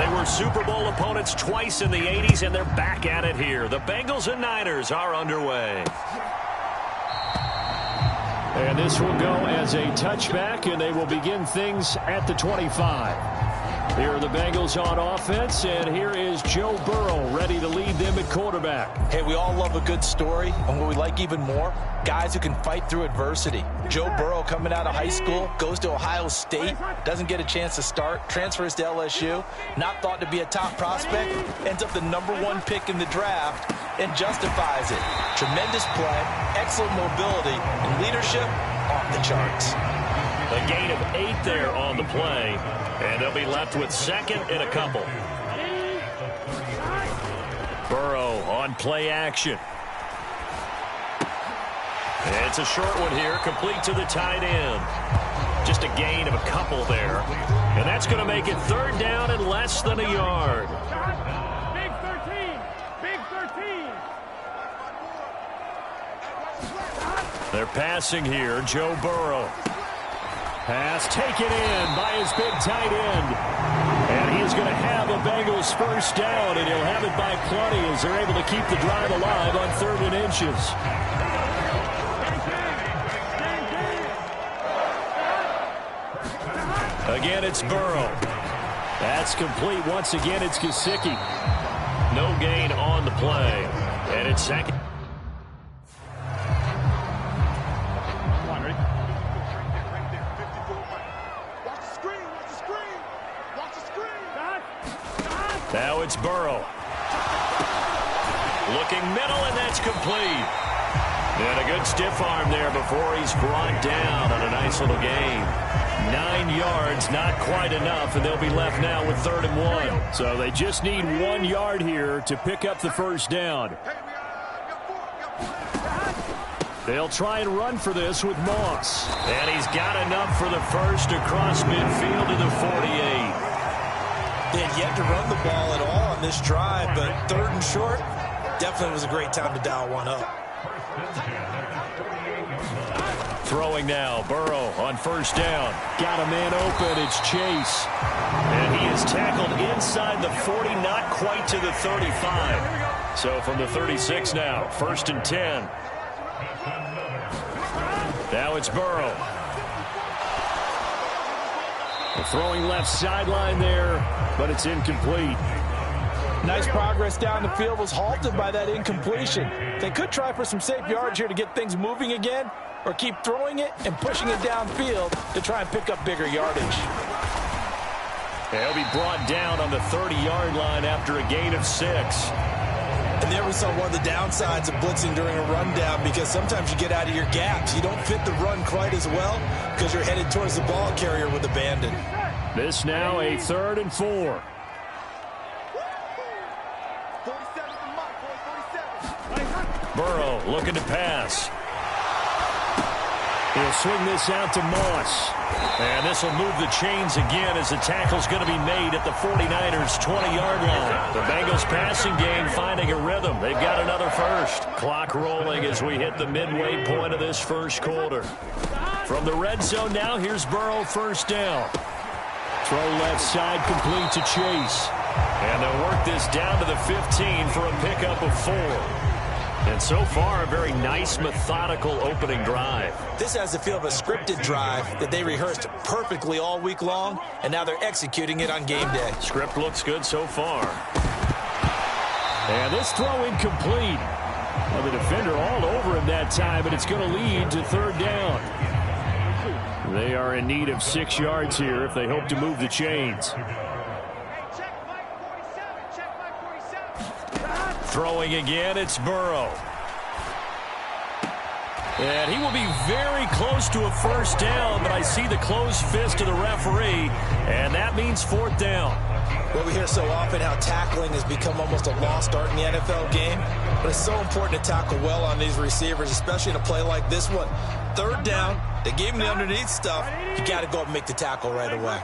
They were Super Bowl opponents twice in the 80s, and they're back at it here. The Bengals and Niners are underway. And this will go as a touchback, and they will begin things at the 25. Here are the Bengals on offense, and here is Joe Burrow ready to lead them at quarterback. Hey, we all love a good story, and what we like even more, guys who can fight through adversity. Joe Burrow coming out of high school, goes to Ohio State, doesn't get a chance to start, transfers to LSU, not thought to be a top prospect, ends up the #1 pick in the draft, and justifies it. Tremendous play, excellent mobility, and leadership off the charts. A gain of 8 there on the play, and they'll be left with second and a couple. Burrow on play action. It's a short one here, complete to the tight end. Just a gain of a couple there. And that's going to make it third down and less than a yard. Big 13! Big 13! They're passing here, Joe Burrow. Pass taken in by his big tight end. And he is going to have a Bengals first down, and he'll have it by plenty as they're able to keep the drive alive on 3rd and inches. Again, it's Burrow. That's complete. Once again, it's Gesicki. No gain on the play. And it's second. Now it's Burrow. Looking middle, and that's complete. And a good stiff arm there before he's brought down on a nice little gain. 9 yards, not quite enough, and they'll be left now with 3rd and 1. So they just need 1 yard here to pick up the first down. They'll try and run for this with Moss. And he's got enough for the first across midfield to the 48. They had yet to run the ball at all on this drive, but 3rd and short, definitely was a great time to dial one up. Throwing now, Burrow on first down. Got a man open, it's Chase. And he is tackled inside the 40, not quite to the 35. So from the 36 now, 1st and 10. Now it's Burrow. The throwing left sideline there, but it's incomplete. Nice progress down the field, was halted by that incompletion. They could try for some safe yards here to get things moving again, or keep throwing it and pushing it downfield to try and pick up bigger yardage. He'll be brought down on the 30-yard line after a gain of 6. And there we saw one of the downsides of blitzing during a rundown, because sometimes you get out of your gaps. You don't fit the run quite as well because you're headed towards the ball carrier with abandon. This now a 3rd and 4. Burrow looking to pass. He'll swing this out to Moss. And this will move the chains again as the tackle's going to be made at the 49ers' 20-yard line. The Bengals passing game finding a rhythm. They've got another first. Clock rolling as we hit the midway point of this first quarter. From the red zone now, here's Burrow, first down. Throw left side, complete to Chase. And they'll work this down to the 15 for a pickup of 4. And so far, a very nice, methodical opening drive. This has the feel of a scripted drive that they rehearsed perfectly all week long, and now they're executing it on game day. Script looks good so far. And this throw incomplete. Well, the defender all over him that time, but it's going to lead to 3rd down. They are in need of 6 yards here if they hope to move the chains. Throwing again, it's Burrow. And he will be very close to a first down, but I see the closed fist of the referee, and that means 4th down. Well, we hear so often how tackling has become almost a lost art in the NFL game, but it's so important to tackle well on these receivers, especially in a play like this one. 3rd down, they gave him the underneath stuff. You got to go up and make the tackle right away.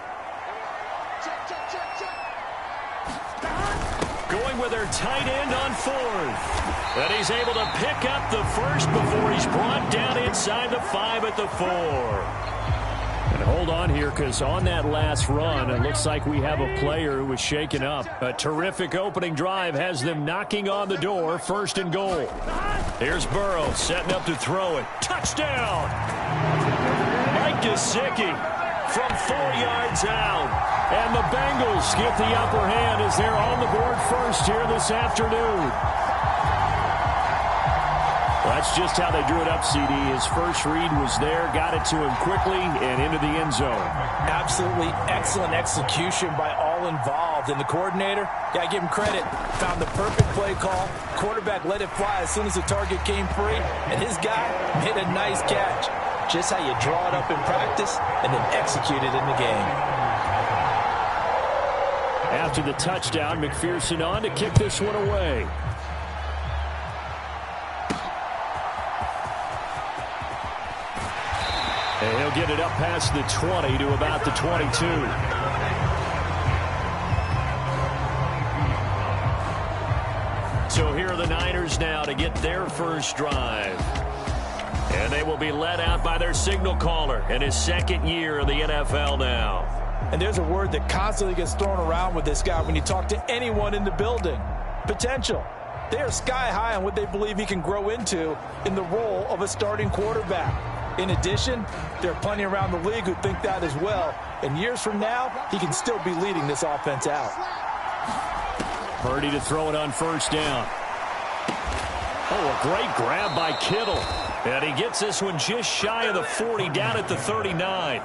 Going with their tight end on 4th. And he's able to pick up the first before he's brought down inside the 5 at the 4. And Hold on here, because on that last run, it looks like we have a player who was shaken up. A terrific opening drive has them knocking on the door, 1st and goal. Here's Burrow setting up to throw it. Touchdown! Mike Gesicki from 4 yards out. And the Bengals get the upper hand as they're on the board first here this afternoon. That's just how they drew it up, CD. His first read was there, got it to him quickly, and into the end zone. Absolutely excellent execution by all involved. And the coordinator, got to give him credit, found the perfect play call. Quarterback let it fly as soon as the target came free, and his guy made a nice catch. Just how you draw it up in practice and then execute it in the game. After the touchdown, McPherson on to kick this one away. And he'll get it up past the 20 to about the 22. So here are the Niners now to get their first drive. And they will be led out by their signal caller in his 2nd year in the NFL now. And there's a word that constantly gets thrown around with this guy when you talk to anyone in the building. Potential. They are sky high on what they believe he can grow into in the role of a starting quarterback. In addition, there are plenty around the league who think that as well. And years from now, he can still be leading this offense out. Purdy to throw it on 1st down. Oh, a great grab by Kittle. And he gets this one just shy of the 40, down at the 39.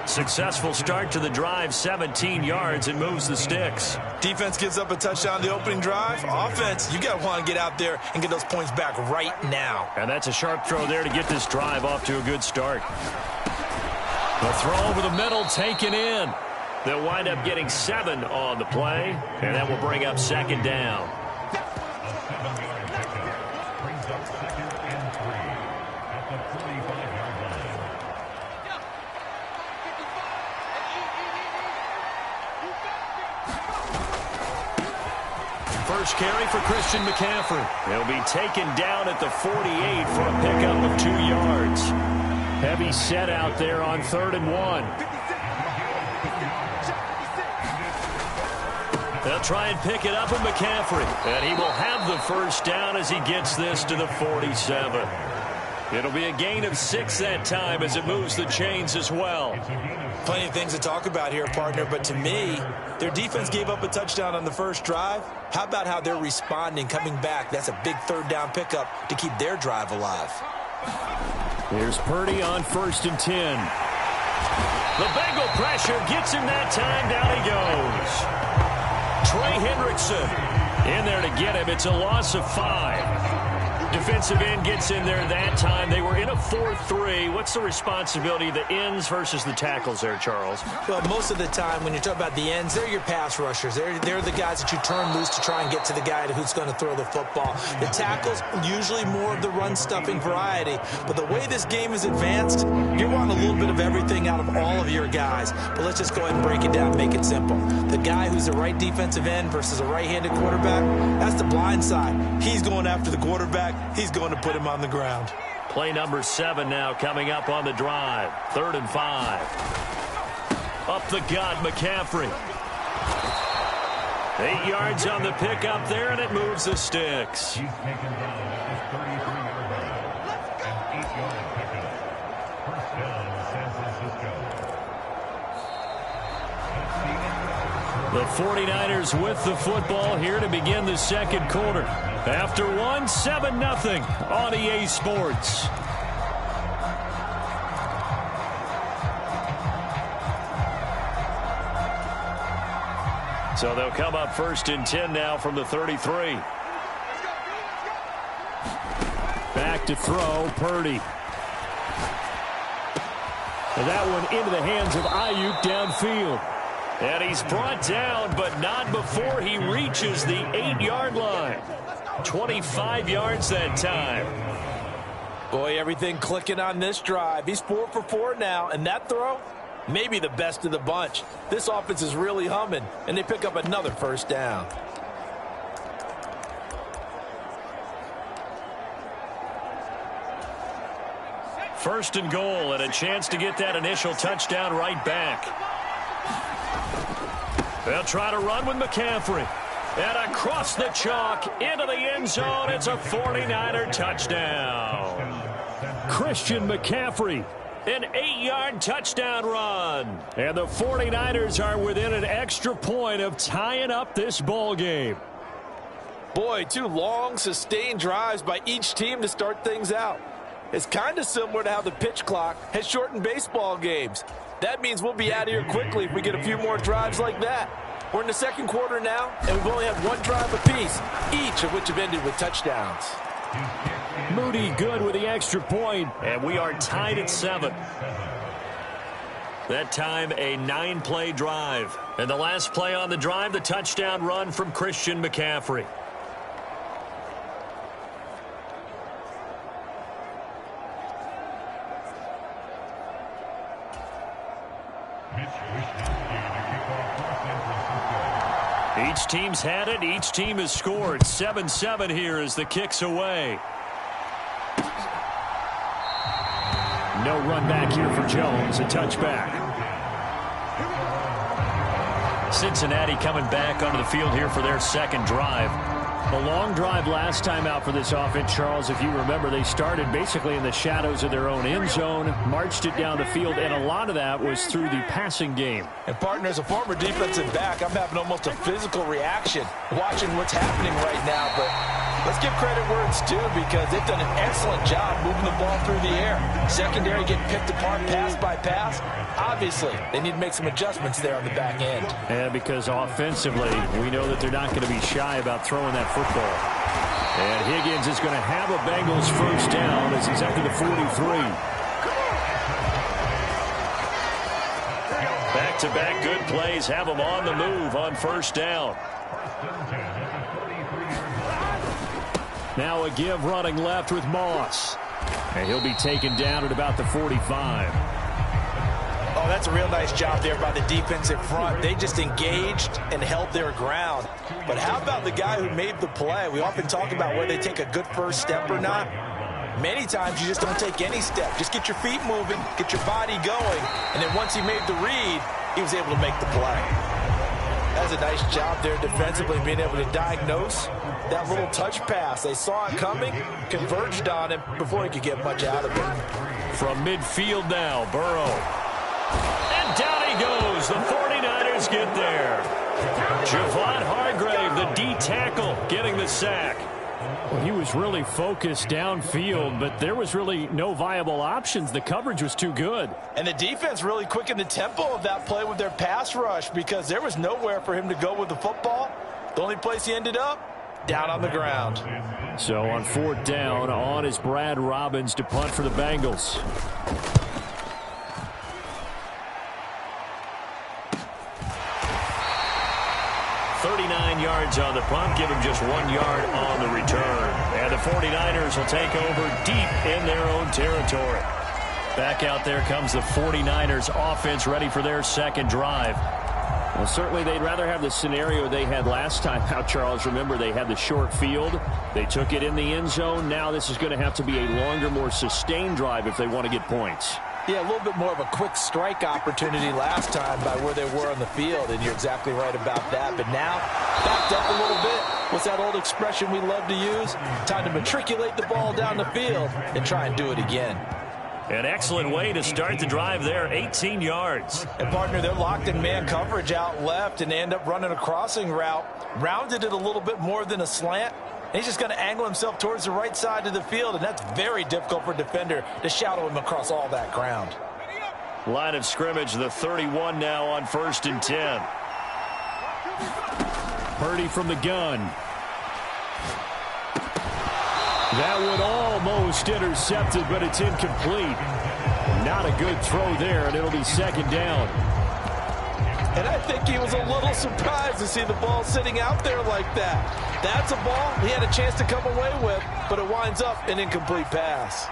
Successful start to the drive, 17 yards, and moves the sticks. Defense gives up a touchdown the opening drive. Offense, you got to want to get out there and get those points back right now. And that's a sharp throw there to get this drive off to a good start. The throw over the middle taken in. They'll wind up getting 7 on the play, and that will bring up 2nd down. First carry for Christian McCaffrey. He'll be taken down at the 48 for a pickup of 2 yards. Heavy set out there on 3rd and 1. They'll try and pick it up with McCaffrey. And he will have the first down as he gets this to the 47. It'll be a gain of 6 that time as it moves the chains as well. Plenty of things to talk about here, partner, but to me, their defense gave up a touchdown on the first drive. How about how they're responding, coming back? That's a big 3rd down pickup to keep their drive alive. Here's Purdy on 1st and 10. The Bengal pressure gets him that time. Down he goes. Trey Hendrickson in there to get him. It's a loss of 5. Defensive end gets in there that time. They were in a 4-3. What's the responsibility of the ends versus the tackles there, Charles? Well, most of the time when you talk about the ends, they're your pass rushers. They're the guys that you turn loose to try and get to the guy who's going to throw the football. The tackles, usually more of the run-stuffing variety. But the way this game is advanced, you're wanting a little bit of everything out of all of your guys. But let's just go ahead and break it down and make it simple. The guy who's the right defensive end versus a right-handed quarterback, that's the blind side. He's going after the quarterback. He's going to put him on the ground. Play number 7 now coming up on the drive. 3rd and 5. Up the gut, McCaffrey. 8 yards on the pickup there, and it moves the sticks. The 49ers with the football here to begin the 2nd quarter. After 1, 7-0 on EA Sports. So they'll come up 1st and 10 now from the 33. Back to throw, Purdy. And that one into the hands of Ayuk downfield. And he's brought down, but not before he reaches the 8-yard line. 25 yards that time. Boy, everything clicking on this drive. He's 4 for 4 now, and that throw, maybe the best of the bunch. This offense is really humming, and they pick up another 1st down. First and goal, and a chance to get that initial touchdown right back. They'll try to run with McCaffrey. And across the chalk, into the end zone, it's a 49er touchdown. Christian McCaffrey. An 8-yard touchdown run. And the 49ers are within an extra point of tying up this ball game. Boy, 2 long, sustained drives by each team to start things out. It's kind of similar to how the pitch clock has shortened baseball games. That means we'll be out of here quickly if we get a few more drives like that. We're in the second quarter now, and we've only had 1 drive apiece, each of which have ended with touchdowns. Moody good with the extra point. And we are tied at 7. That time, a 9-play drive. And the last play on the drive, the touchdown run from Christian McCaffrey. Each team's had it. Each team has scored. 7-7 here as the kick's away. No run back here for Jones. A touchback. Cincinnati coming back onto the field here for their second drive. A long drive last time out for this offense, Charles. If you remember, they started basically in the shadows of their own end zone, marched it down the field, and a lot of that was through the passing game. And, partner, as a former defensive back, I'm having almost a physical reaction watching what's happening right now. But let's give credit where it's due because they've done an excellent job moving the ball through the air. Secondary getting picked apart pass by pass. Obviously, they need to make some adjustments there on the back end. And because offensively, we know that they're not going to be shy about throwing that football. And Higgins is going to have a Bengals first down as he's up to the 43. Back-to-back good plays have them on the move on first down. Now a give running left with Moss. And he'll be taken down at about the 45. Oh, that's a real nice job there by the defensive front. They just engaged and held their ground. But how about the guy who made the play? We often talk about whether they take a good first step or not. Many times you just don't take any step. Just get your feet moving, get your body going, and then once he made the read, he was able to make the play. That's a nice job there defensively, being able to diagnose that little touch pass. They saw it coming, converged on him before he could get much out of it. From midfield now, Burrow. And down he goes. The 49ers get there. Javon Hargrave, the D tackle, getting the sack. Well, he was really focused downfield, but there was really no viable options. The coverage was too good. And the defense really quickened the tempo of that play with their pass rush because there was nowhere for him to go with the football. The only place he ended up, down on the ground. So on 4th down, on is Brad Robbins to punt for the Bengals. 39 yards on the punt, give him just 1 yard on the return. And the 49ers will take over deep in their own territory. Back out there comes the 49ers offense ready for their second drive. Well, certainly they'd rather have the scenario they had last time out, Charles. Remember, they had the short field. They took it in the end zone. Now this is going to have to be a longer, more sustained drive if they want to get points. Yeah, a little bit more of a quick strike opportunity last time by where they were on the field, and you're exactly right about that. But now, backed up a little bit. What's that old expression we love to use? Time to matriculate the ball down the field and try and do it again. An excellent way to start the drive there, 18 yards. And, partner, they're locked in man coverage out left, and they end up running a crossing route. Rounded it a little bit more than a slant. And he's just going to angle himself towards the right side of the field, and that's very difficult for a defender to shadow him across all that ground. Line of scrimmage, the 31 now on 1st and 10. Purdy from the gun. That would almost intercepted, but it's incomplete. Not a good throw there, and it'll be 2nd down. And I think he was a little surprised to see the ball sitting out there like that. That's a ball he had a chance to come away with, but it winds up an incomplete pass.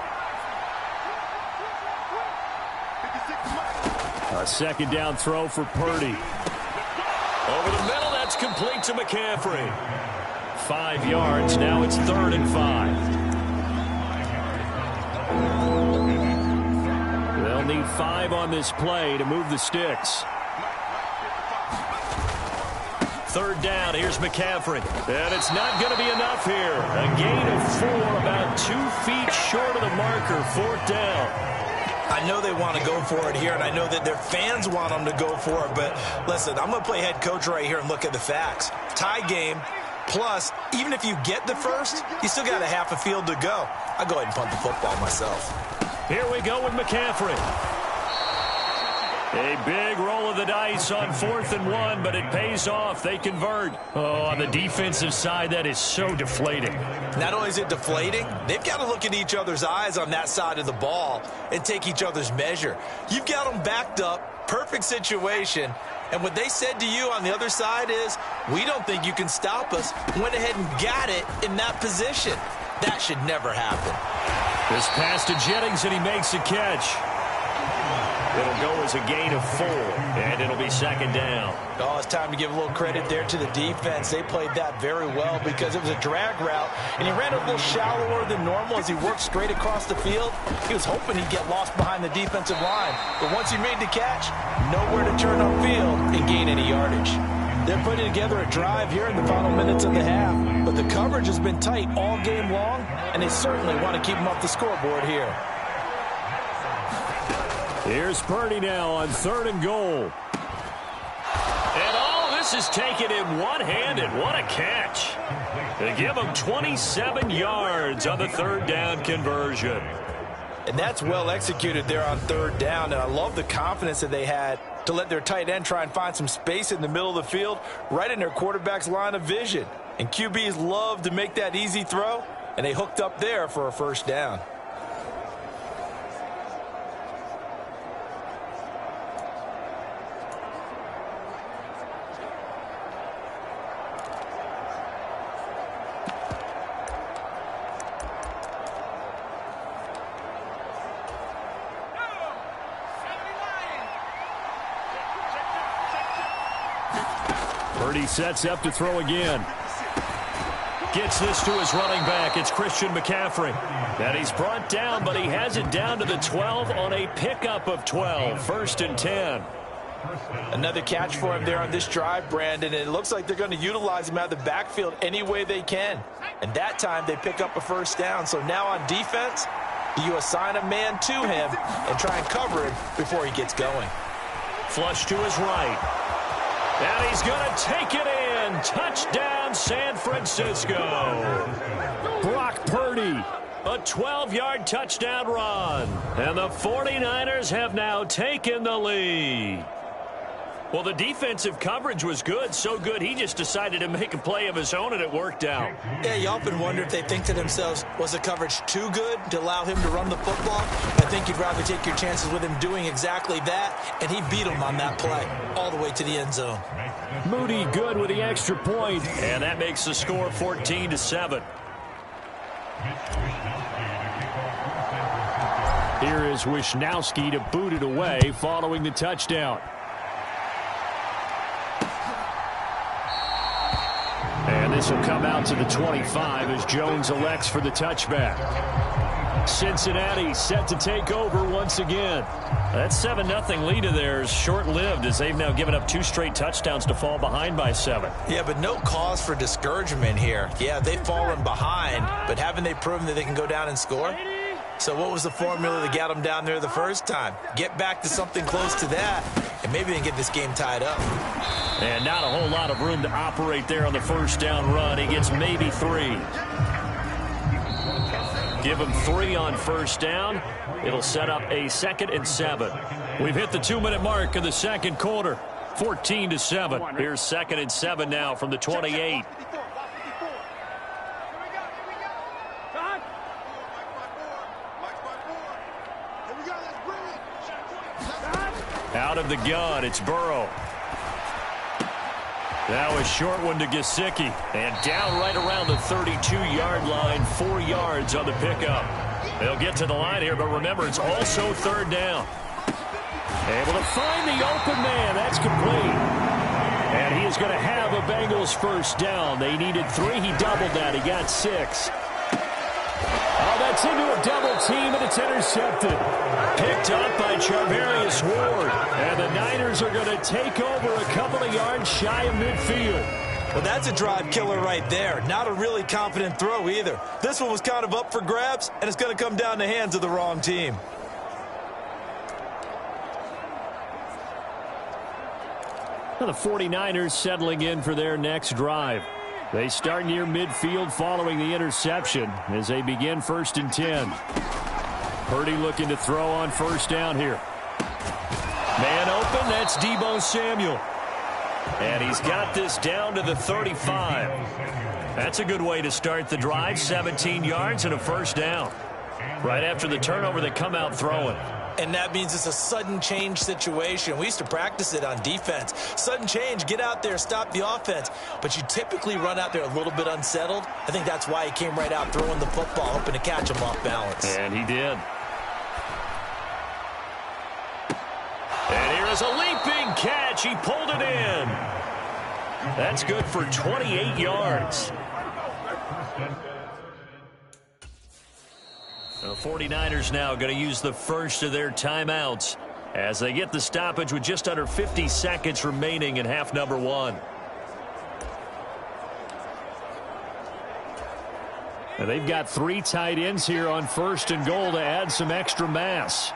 A 2nd down throw for Purdy. Over the middle, that's complete to McCaffrey. 5 yards, now it's 3rd and 5. need 5 on this play to move the sticks. Third down, here's McCaffrey. And it's not going to be enough here. A gain of 4, about 2 feet short of the marker, 4th down. I know they want to go for it here, and I know that their fans want them to go for it, but listen, I'm going to play head coach right here and look at the facts. Tie game, plus, even if you get the first, you still got a half a field to go. I'll go ahead and punt the football myself. Here we go with McCaffrey. A big roll of the dice on 4th and 1, but it pays off. They convert. Oh, on the defensive side, that is so deflating. Not only is it deflating, they've got to look at each other's eyes on that side of the ball and take each other's measure. You've got them backed up, perfect situation, and what they said to you on the other side is, we don't think you can stop us. Went ahead and got it in that position. That should never happen. This pass to Jennings, and he makes a catch. It'll go as a gain of 4, and it'll be 2nd down. Oh, it's time to give a little credit there to the defense. They played that very well because it was a drag route, and he ran a little shallower than normal as he worked straight across the field. He was hoping he'd get lost behind the defensive line, but once he made the catch, nowhere to turn upfield and gain any yardage. They're putting together a drive here in the final minutes of the half, but the coverage has been tight all game long, and they certainly want to keep them off the scoreboard here. Here's Purdy now on 3rd and goal. And all this is taken in one-handed. What a catch. They give him 27 yards on the 3rd down conversion. And that's well executed there on 3rd down, and I love the confidence that they had to let their tight end try and find some space in the middle of the field, right in their quarterback's line of vision. And QBs love to make that easy throw, and they hooked up there for a 1st down. Purdy sets up to throw again. Gets this to his running back. It's Christian McCaffrey. And he's brought down, but he has it down to the 12 on a pickup of 12. 1st and 10. Another catch for him there on this drive, Brandon. And it looks like they're going to utilize him out of the backfield any way they can. And that time they pick up a 1st down. So now on defense, you assign a man to him and try and cover him before he gets going. Flush to his right. And he's going to take it in. Touchdown, San Francisco. Brock Purdy. A 12-yard touchdown run. And the 49ers have now taken the lead. Well, the defensive coverage was good, so good he just decided to make a play of his own, and it worked out. Yeah, you often wonder if they think to themselves, was the coverage too good to allow him to run the football? I think you'd rather take your chances with him doing exactly that, and he beat him on that play all the way to the end zone. Moody good with the extra point. And that makes the score 14-7. Here is Wisnowski to boot it away following the touchdown. And this will come out to the 25 as Jones elects for the touchback. Cincinnati set to take over once again. That 7-0 lead of theirs short-lived as they've now given up 2 straight touchdowns to fall behind by 7. Yeah, but no cause for discouragement here. Yeah, they've fallen behind, but haven't they proven that they can go down and score? So what was the formula that got them down there the first time? Get back to something close to that, and maybe they can get this game tied up. And not a whole lot of room to operate there on the 1st down run. He gets maybe 3. Give him 3 on 1st down. It'll set up a 2nd and 7. We've hit the 2-minute mark of the 2nd quarter. 14-7. Here's 2nd and 7 now from the 28. Out of the gun, it's Burrow. Now a short one to Gesicki. And down right around the 32-yard line, 4 yards on the pickup. They'll get to the line here, but remember, it's also 3rd down. Able to find the open man. That's complete. And he is going to have a Bengals 1st down. They needed 3. He doubled that. He got 6. Oh, that's into a double team, and it's intercepted. Picked up by Charvarius Ward. And the Niners are going to take over a couple of yards shy of midfield. Well, that's a drive killer right there. Not a really confident throw either. This one was kind of up for grabs, and it's going to come down the hands of the wrong team. Well, the 49ers settling in for their next drive. They start near midfield following the interception as they begin 1st and 10. Purdy looking to throw on 1st down here. Man open, that's Deebo Samuel. And he's got this down to the 35. That's a good way to start the drive. 17 yards and a 1st down. Right after the turnover, they come out throwing. And that means it's a sudden change situation. We used to practice it on defense. Sudden change, get out there, stop the offense. But you typically run out there a little bit unsettled. I think that's why he came right out throwing the football, hoping to catch him off balance. And he did. And here is a leaping catch. He pulled it in. That's good for 28 yards. The 49ers now going to use the first of their timeouts as they get the stoppage with just under 50 seconds remaining in half number 1. And they've got 3 tight ends here on 1st and goal to add some extra mass.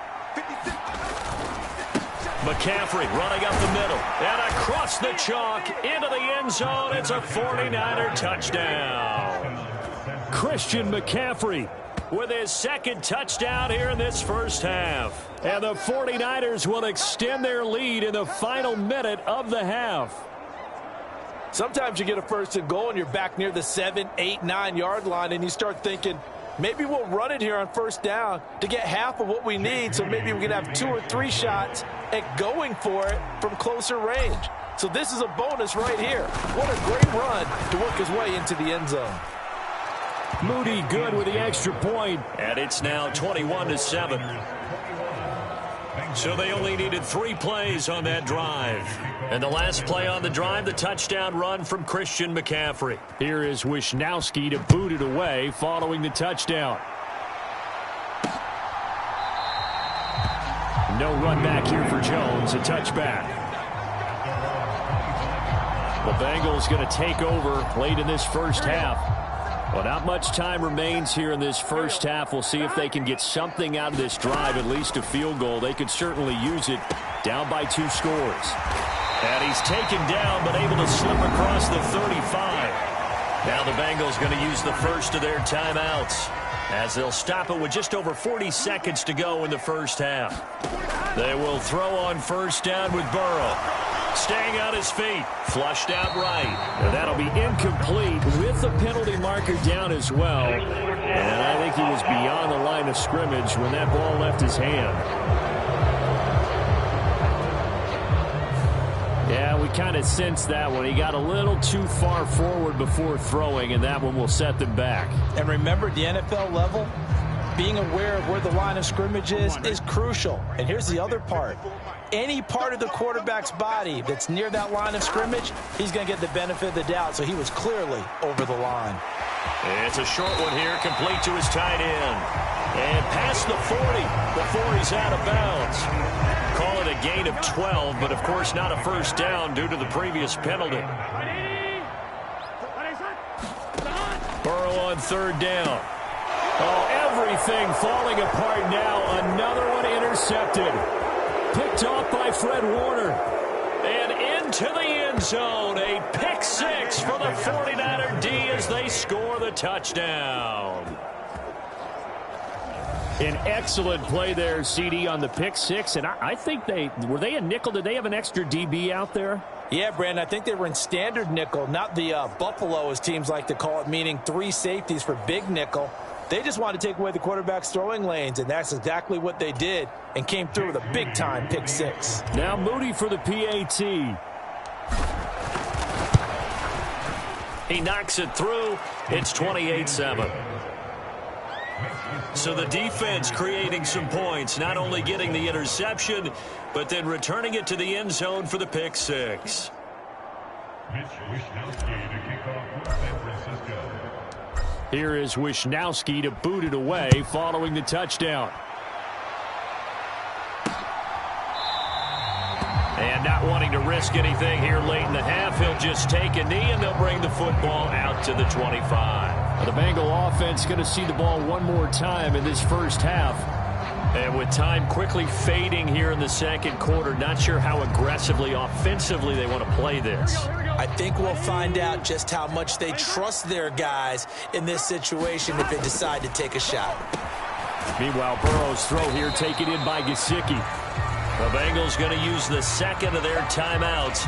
McCaffrey running up the middle and across the chalk into the end zone. It's a 49er touchdown. Christian McCaffrey with his 2nd touchdown here in this first half. And the 49ers will extend their lead in the final minute of the half. Sometimes you get a 1st and goal and you're back near the 7, 8, 9 yard line and you start thinking, maybe we'll run it here on 1st down to get half of what we need, so maybe we can have 2 or 3 shots at going for it from closer range. So this is a bonus right here. What a great run to work his way into the end zone. Moody good with the extra point. And it's now 21-7. So they only needed 3 plays on that drive. And the last play on the drive, the touchdown run from Christian McCaffrey. Here is Wisnowski to boot it away following the touchdown. No run back here for Jones, a touchback. The Bengals going to take over late in this first half. Well, not much time remains here in this first half. We'll see if they can get something out of this drive, at least a field goal. They could certainly use it, down by 2 scores. And he's taken down, but able to slip across the 35. Now the Bengals going to use the first of their timeouts as they'll stop it with just over 40 seconds to go in the first half. They will throw on 1st down with Burrow. Staying on his feet, flushed out right. And that'll be incomplete with the penalty marker down as well. And I think he was beyond the line of scrimmage when that ball left his hand. Yeah, we kind of sensed that one. He got a little too far forward before throwing, and that one will set them back. And remember, the NFL level, being aware of where the line of scrimmage is crucial. And here's the other part. Any part of the quarterback's body that's near that line of scrimmage, he's going to get the benefit of the doubt. So he was clearly over the line. It's a short one here, complete to his tight end. And past the 40. The 40's out of bounds. Call it a gain of 12, but of course not a 1st down due to the previous penalty. Burrow on 3rd down. Oh, everything falling apart now. Another one intercepted. Picked off by Fred Warner. And into the end zone. A pick 6 for the 49er D as they score the touchdown. An excellent play there, CD, on the pick 6. And I think were they a nickel? Did they have an extra DB out there? Yeah, Brandon, I think they were in standard nickel, not the Buffalo, as teams like to call it, meaning 3 safeties for big nickel. They just wanted to take away the quarterback's throwing lanes, and that's exactly what they did and came through with a big-time pick 6. Now Moody for the PAT. He knocks it through. It's 28-7. So the defense creating some points, not only getting the interception, but then returning it to the end zone for the pick 6. Here is Wisnowski to boot it away following the touchdown. And not wanting to risk anything here late in the half, he'll just take a knee and they'll bring the football out to the 25. The Bengal offense going to see the ball one more time in this first half. And with time quickly fading here in the second quarter, not sure how aggressively, offensively they want to play this. I think we'll find out just how much they trust their guys in this situation if they decide to take a shot. Meanwhile, Burrow's throw here taken in by Gesicki. The Bengals going to use the second of their timeouts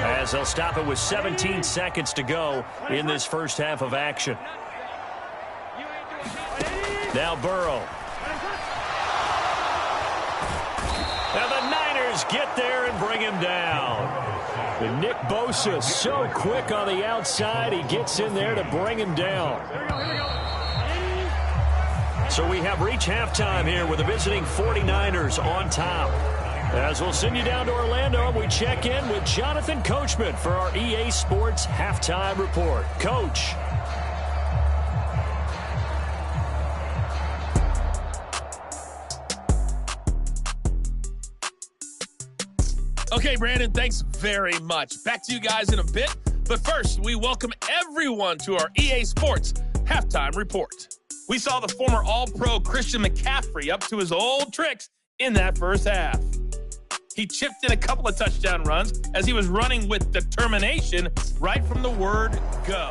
as they'll stop it with 17 seconds to go in this first half of action. Now Burrow. And the Niners get there and bring him down. And Nick Bosa so quick on the outside, he gets in there to bring him down. So we have reached halftime here with the visiting 49ers on top. As we'll send you down to Orlando, we check in with Jonathan Coachman for our EA Sports Halftime Report. Coach. Okay, Brandon, thanks very much. Back to you guys in a bit. But first, we welcome everyone to our EA Sports Halftime Report. We saw the former All-Pro Christian McCaffrey up to his old tricks in that first half. He chipped in a couple of touchdown runs as he was running with determination right from the word go.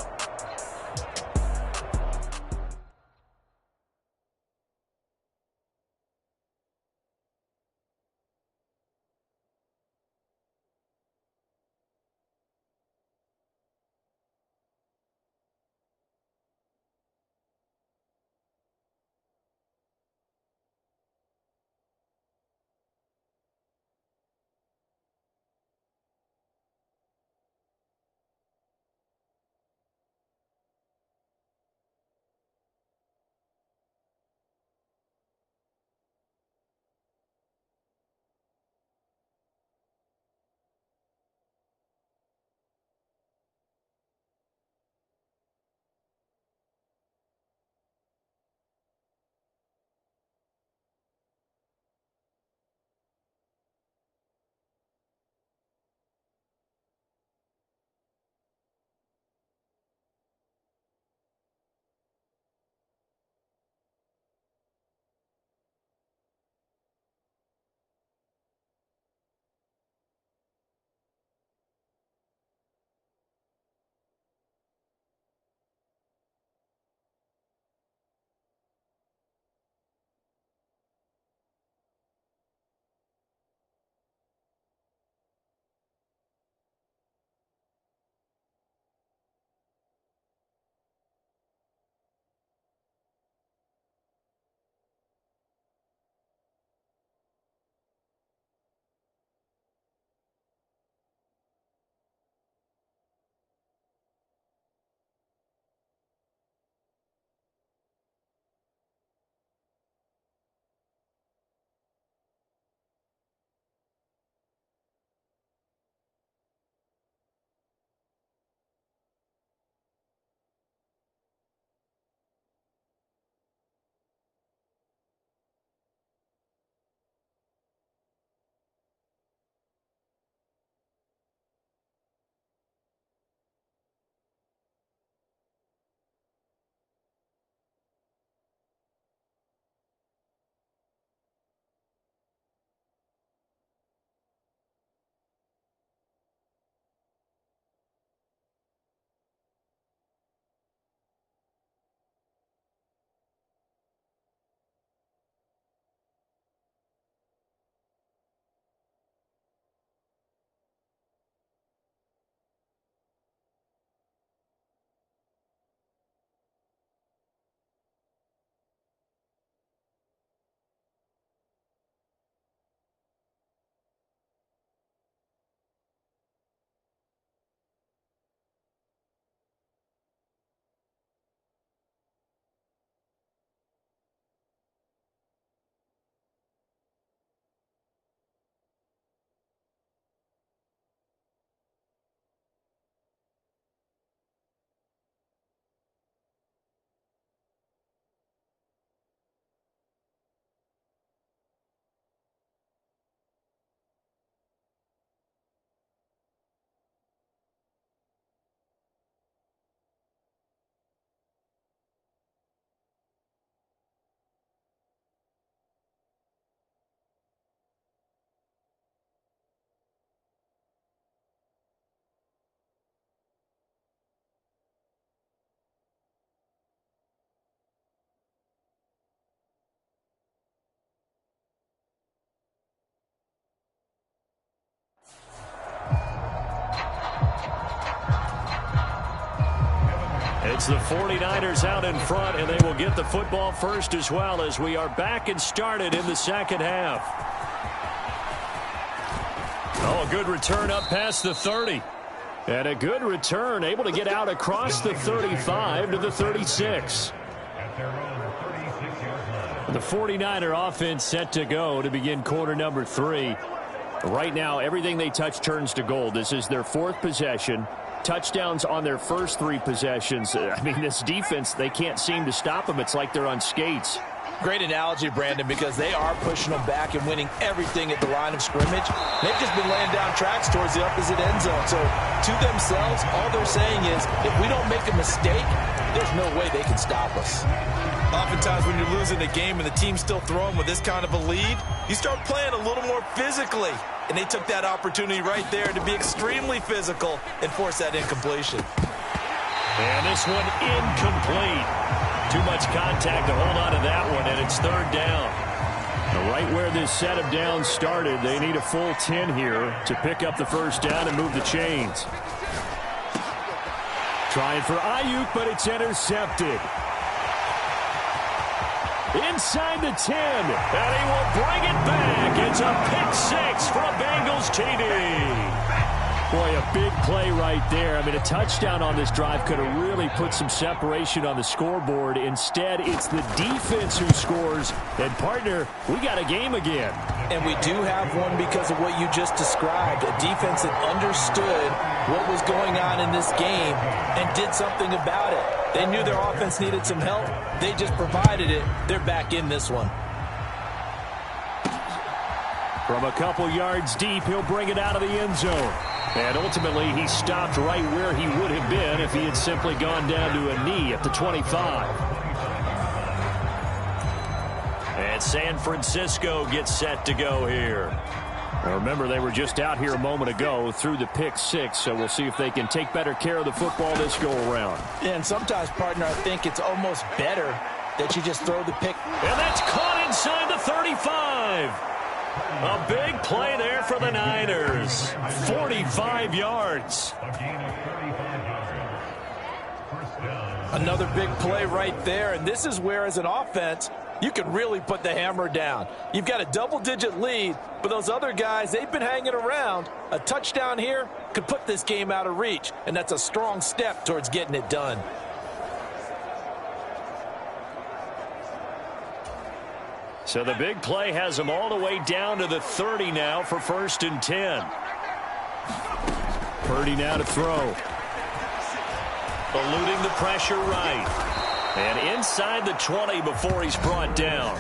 It's the 49ers out in front, and they will get the football first as well as we are back and started in the second half. Oh, a good return up past the 30. And a good return, able to get out across the 35 to the 36. The 49er offense set to go to begin quarter number 3. Right now, everything they touch turns to gold. This is their 4th possession. Touchdowns on their first 3 possessions. I mean, this defense, they can't seem to stop them. It's like they're on skates. Great analogy, Brandon, because they are pushing them back and winning everything at the line of scrimmage. They've just been laying down tracks towards the opposite end zone. So to themselves, all they're saying is, if we don't make a mistake, there's no way they can stop us. Oftentimes when you're losing a game and the team's still throwing with this kind of a lead, you start playing a little more physically. And they took that opportunity right there to be extremely physical and force that incompletion. And this one incomplete. Too much contact to hold on to that one, and it's 3rd down. Right where this set of downs started, they need a full 10 here to pick up the first down and move the chains. Trying for Ayuk, but it's intercepted. Inside the 10, and he will bring it back. It's a pick-6 for a Bengals TD. Boy, a big play right there. I mean, a touchdown on this drive could have really put some separation on the scoreboard. Instead, it's the defense who scores. And, partner, we got a game again. And we do have one because of what you just described. A defense that understood what was going on in this game and did something about it. They knew their offense needed some help. They just provided it. They're back in this one. From a couple yards deep, he'll bring it out of the end zone. And ultimately, he stopped right where he would have been if he had simply gone down to a knee at the 25. And San Francisco gets set to go here. Now remember, they were just out here a moment ago through the pick-6, so we'll see if they can take better care of the football this go-around. Yeah, and sometimes, partner, I think it's almost better that you just throw the pick. And that's caught inside the 35. A big play there for the Niners. 45 yards. Another big play right there, and this is where, as an offense, you can really put the hammer down. You've got a double-digit lead, but those other guys, they've been hanging around. A touchdown here could put this game out of reach, and that's a strong step towards getting it done. So the big play has them all the way down to the 30 now for 1st and 10. Purdy now to throw. Eluding the pressure right. And inside the 20 before he's brought down.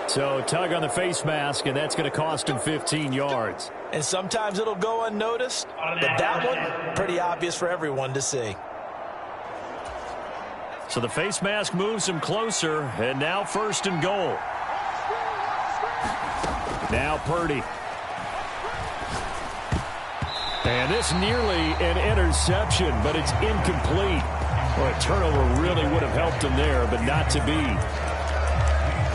So tug on the face mask, and that's going to cost him 15 yards. And sometimes it'll go unnoticed, but that one, pretty obvious for everyone to see. So the face mask moves him closer, and now 1st and goal. Now Purdy. And this nearly an interception, but it's incomplete. Well, a turnover really would have helped him there, but not to be.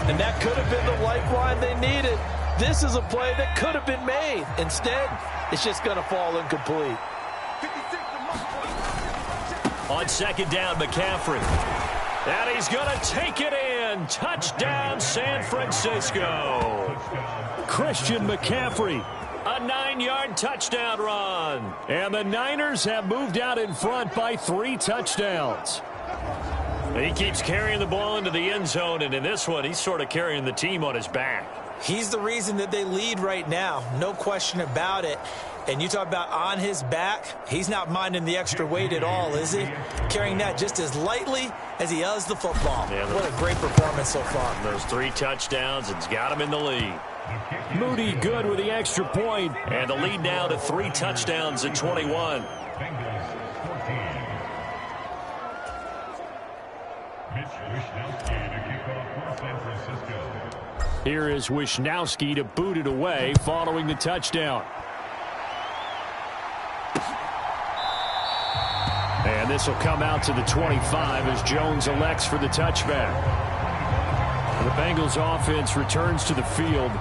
And that could have been the lifeline they needed. This is a play that could have been made. Instead, it's just going to fall incomplete. On 2nd down, McCaffrey. And he's going to take it in. Touchdown, San Francisco. Christian McCaffrey. A 9-yard touchdown run. And the Niners have moved out in front by 3 touchdowns. He keeps carrying the ball into the end zone, and in this one, he's sort of carrying the team on his back. He's the reason that they lead right now. No question about it. And you talk about on his back, he's not minding the extra weight at all, is he? Carrying that just as lightly as he does the football. Yeah, what a great performance so far. Those 3 touchdowns, it's got him in the lead. Moody good with the extra point, and the lead now to 3 touchdowns at 21. Here is Wishnowski to boot it away following the touchdown. And this will come out to the 25 as Jones elects for the touchback. The Bengals offense returns to the field.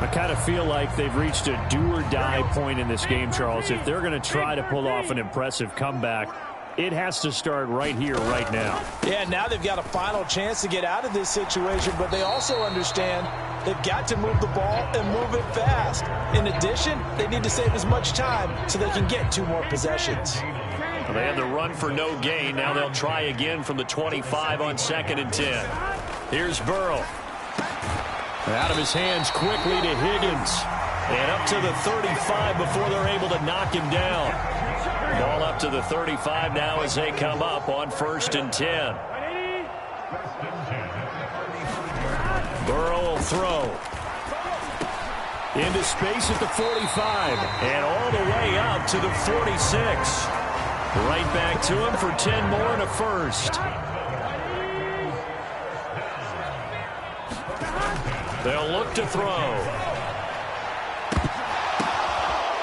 I kind of feel like they've reached a do-or-die point in this game, Charles. If they're going to try to pull off an impressive comeback, it has to start right here, right now. Yeah, now they've got a final chance to get out of this situation, but they also understand they've got to move the ball and move it fast. In addition, they need to save as much time so they can get 2 more possessions. Well, they had the run for no gain. Now they'll try again from the 25 on 2nd and 10. Here's Burrow. Out of his hands quickly to Higgins. And up to the 35 before they're able to knock him down. Ball up to the 35 now as they come up on 1st and 10. Burrow will throw. Into space at the 45. And all the way up to the 46. Right back to him for 10 more and a first. They'll look to throw.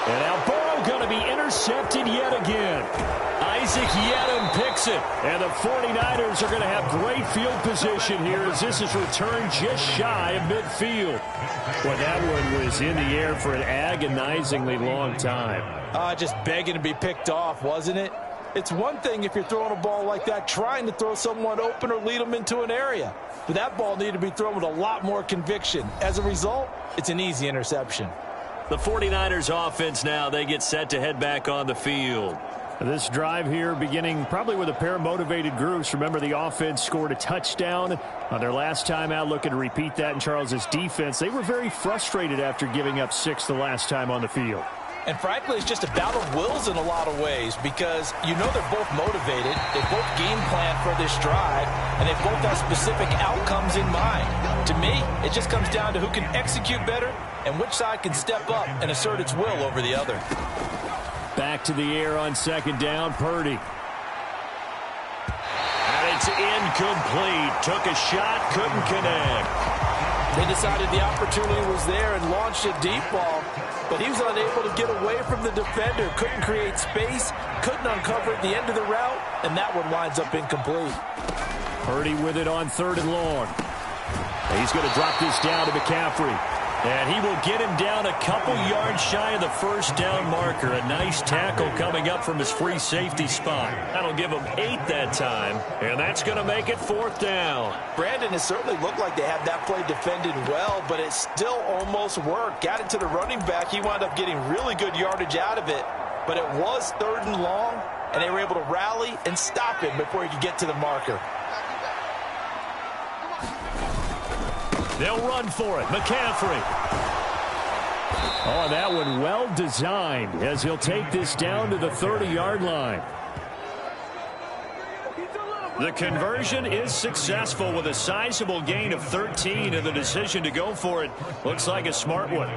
And now Burrow going to be intercepted yet again. Isaac Yedem picks it. And the 49ers are going to have great field position here as this is returned just shy of midfield. Well, that one was in the air for an agonizingly long time. Just begging to be picked off, wasn't it? It's one thing if you're throwing a ball like that, trying to throw someone open or lead them into an area. But that ball needed to be thrown with a lot more conviction. As a result, it's an easy interception. The 49ers offense now, they get set to head back on the field. This drive here beginning probably with a pair of motivated groups. Remember, the offense scored a touchdown on their last time out, looking to repeat that in Charles's defense. They were very frustrated after giving up 6 the last time on the field. And frankly, it's just a battle of wills in a lot of ways because you know they're both motivated, they both game plan for this drive, and they both have specific outcomes in mind. To me, it just comes down to who can execute better and which side can step up and assert its will over the other. Back to the air on 2nd down, Purdy. And it's incomplete. Took a shot, couldn't connect. They decided the opportunity was there and launched a deep ball, but he was unable to get away from the defender, couldn't create space, couldn't uncover at the end of the route, and that one winds up incomplete. Purdy with it on 3rd and long. He's going to drop this down to McCaffrey. And he will get him down a couple yards shy of the 1st down marker. A nice tackle coming up from his free safety spot. That'll give him 8 that time, and that's going to make it 4th down. Brandon, it certainly looked like they had that play defended well, but it still almost worked. Got it to the running back. He wound up getting really good yardage out of it, but it was 3rd and long, and they were able to rally and stop him before he could get to the marker. They'll run for it. McCaffrey. Oh, that one well designed as he'll take this down to the 30-yard line. The conversion is successful with a sizable gain of 13, and the decision to go for it looks like a smart one.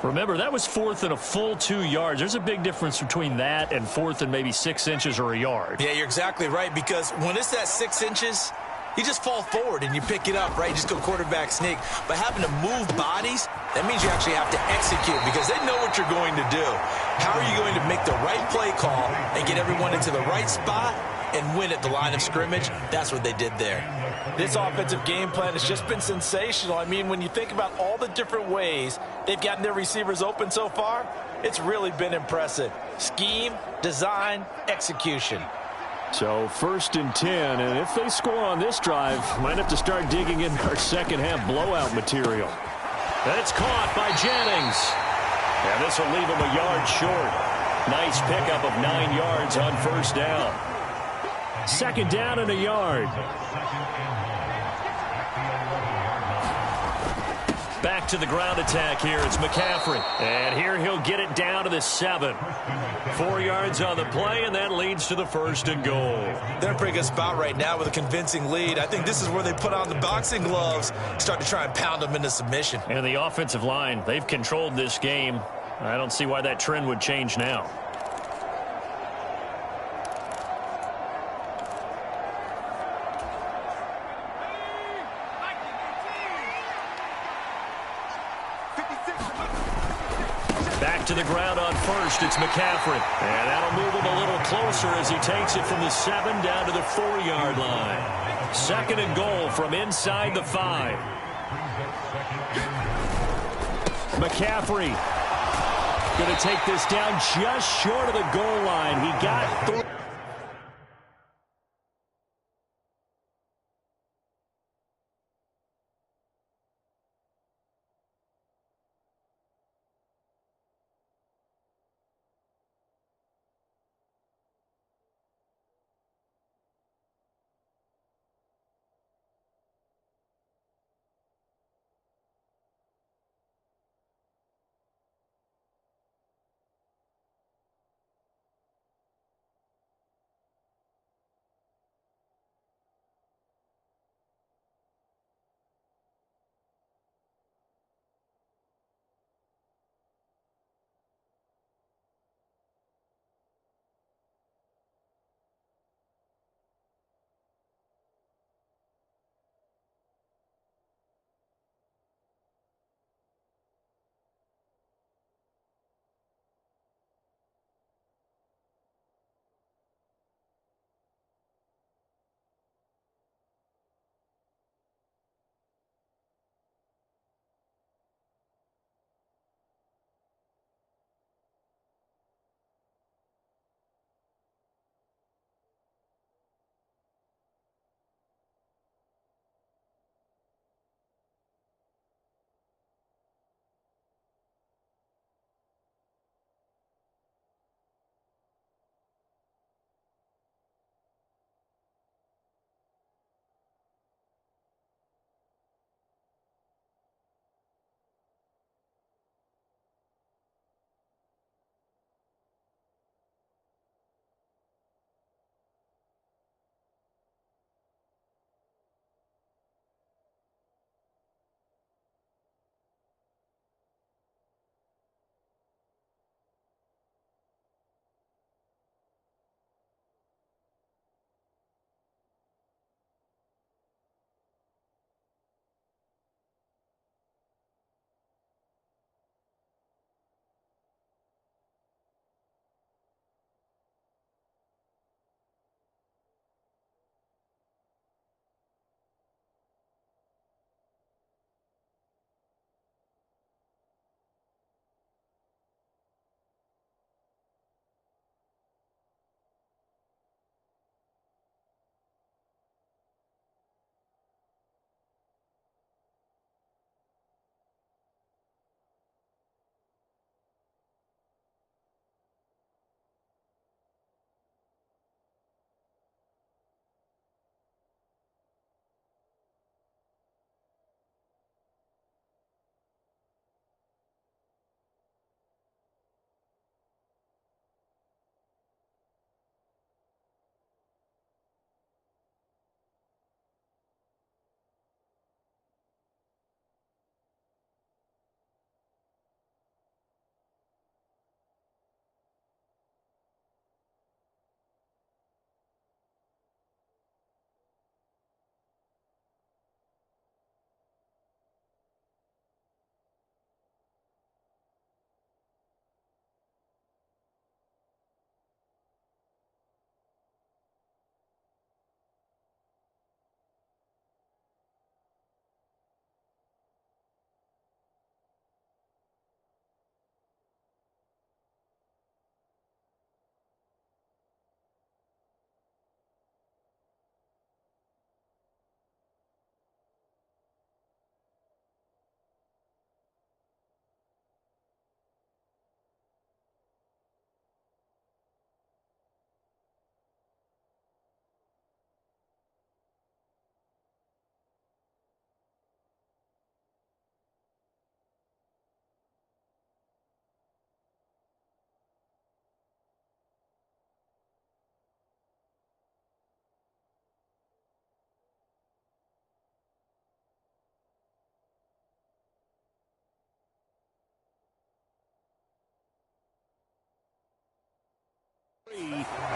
Remember, that was 4th and a full 2 yards. There's a big difference between that and 4th and maybe 6 inches or a yard. Yeah, you're exactly right, because when it's that 6 inches, you just fall forward and you pick it up, right? You just go quarterback sneak. But having to move bodies, that means you actually have to execute because they know what you're going to do. How are you going to make the right play call and get everyone into the right spot and win at the line of scrimmage? That's what they did there. This offensive game plan has just been sensational. I mean, when you think about all the different ways they've gotten their receivers open so far, it's really been impressive. Scheme, design, execution. So 1st and 10, and if they score on this drive, might have to start digging in our second-half blowout material. That's caught by Jennings. And this will leave him a yard short. Nice pickup of 9 yards on 1st down. 2nd down and a yard. Back to the ground attack here. It's McCaffrey. And here he'll get it down to the 7. 4 yards on the play, and that leads to the 1st and goal. They're in a pretty good spot right now with a convincing lead. I think this is where they put on the boxing gloves, start to try and pound them into submission. And the offensive line, they've controlled this game. I don't see why that trend would change now. Back to the ground on 1st. It's McCaffrey. And that'll move him a little closer as he takes it from the 7 down to the 4-yard line. 2nd and goal from inside the 5. McCaffrey going to take this down just short of the goal line. He got through.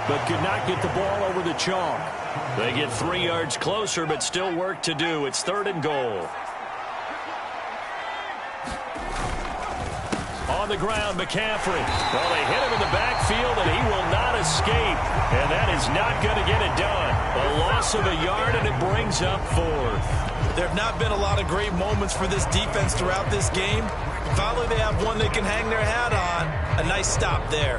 But could not get the ball over the chalk. They get 3 yards closer, but still work to do. It's 3rd and goal. On the ground, McCaffrey. Well, they hit him in the backfield, and he will not escape. And that is not going to get it done. A loss of a yard, and it brings up 4th. There have not been a lot of great moments for this defense throughout this game. Finally, they have one they can hang their hat on. A nice stop there.